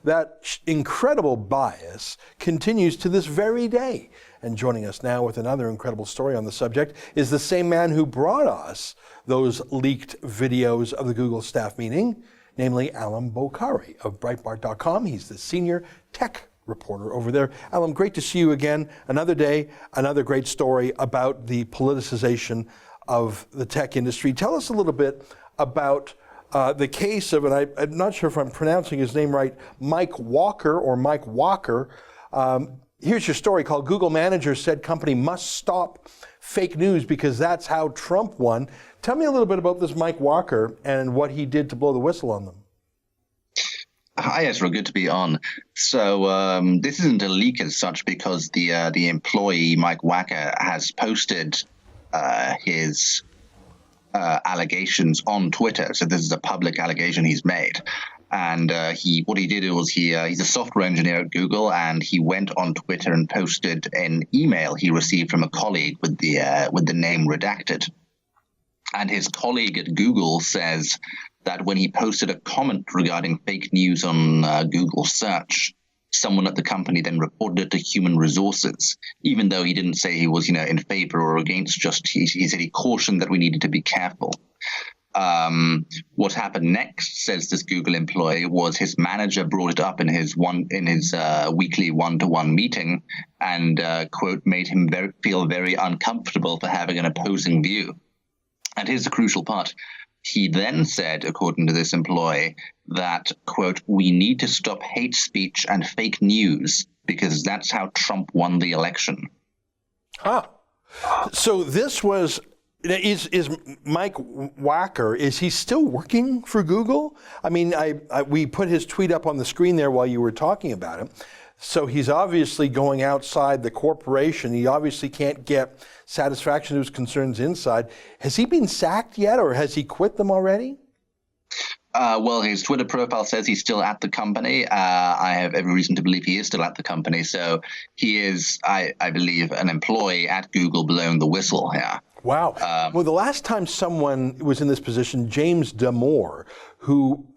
that incredible bias continues to this very day. And joining us now with another incredible story on the subject is the same man who brought us those leaked videos of the Google staff meeting, namely Allum Bokhari of Breitbart.com. He's the senior tech reporter over there. Allum, great to see you again. Another day, another great story about the politicization of the tech industry. Tell us a little bit about the case of, and I'm not sure if I'm pronouncing his name right, Mike Walker or Mike Walker. Here's your story called Google Manager Said Company Must Stop Fake News Because That's How Trump Won. Tell me a little bit about this Mike Walker and what he did to blow the whistle on them. Hi, Ezra. Good to be on. So this isn't a leak as such because the employee, Mike Walker, has posted his allegations on Twitter. So this is a public allegation he's made. And what he did was he's a software engineer at Google, and he went on Twitter and posted an email he received from a colleague with the name redacted. And his colleague at Google says that when he posted a comment regarding fake news on Google search, someone at the company then reported it to human resources, even though he didn't say he was, in favor or against. Just he said he cautioned that we needed to be careful. What happened next, says this Google employee, was his manager brought it up in his weekly one-to-one meeting and quote, made him feel very uncomfortable for having an opposing view. And here's the crucial part. He then said, according to this employee, that, quote, we need to stop hate speech and fake news because that's how Trump won the election. So this was, is Mike Walker, is he still working for Google? I mean, we put his tweet up on the screen there while you were talking about him. So he's obviously going outside the corporation. He obviously can't get satisfaction to his concerns inside. Has he been sacked yet, or has he quit them already? Well, his Twitter profile says he's still at the company. I have every reason to believe he is still at the company. So he is, I believe, an employee at Google blowing the whistle here. Wow. Well, the last time someone was in this position, James Damore, who,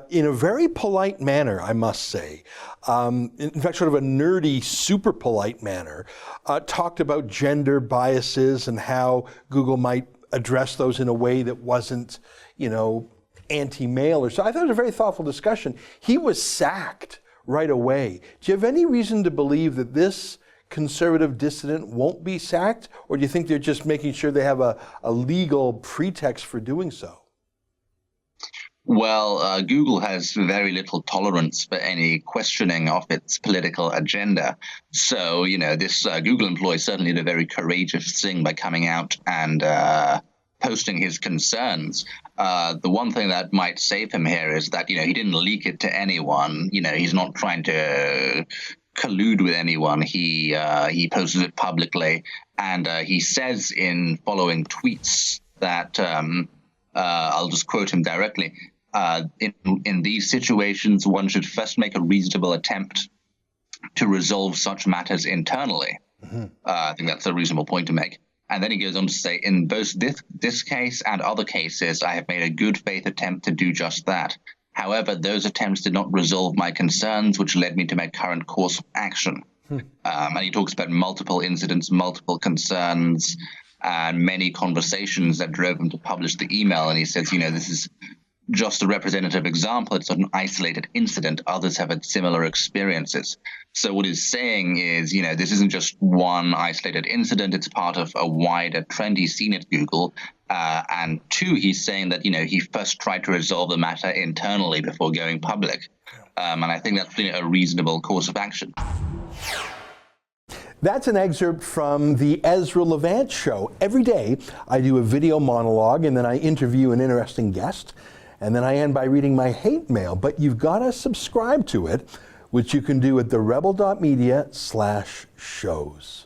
in a very polite manner, I must say, in fact, sort of a nerdy, super polite manner, talked about gender biases and how Google might address those in a way that wasn't, anti-male or so. I thought it was a very thoughtful discussion. He was sacked right away. Do you have any reason to believe that this conservative dissident won't be sacked, or do you think they're just making sure they have a legal pretext for doing so? Well, Google has very little tolerance for any questioning of its political agenda. So, this Google employee certainly did a very courageous thing by coming out and posting his concerns. The one thing that might save him here is that, he didn't leak it to anyone. He's not trying to collude with anyone. He posted it publicly, and he says in following tweets that I'll just quote him directly. In these situations, one should first make a reasonable attempt to resolve such matters internally. Mm-hmm. I think that's a reasonable point to make. And then he goes on to say, in both this case and other cases, I have made a good faith attempt to do just that. However, those attempts did not resolve my concerns, which led me to my current course of action. And he talks about multiple incidents, multiple concerns, and many conversations that drove him to publish the email. And he says, this is just a representative example. It's not an isolated incident. Others have had similar experiences. So what he's saying is, this isn't just one isolated incident. It's part of a wider trend he's seen at Google. And two, he's saying that, he first tried to resolve the matter internally before going public. And I think that's a reasonable course of action. That's an excerpt from the Ezra Levant show. Every day, I do a video monologue, and then I interview an interesting guest. And then I end by reading my hate mail, but you've got to subscribe to it, which you can do at therebel.media/shows.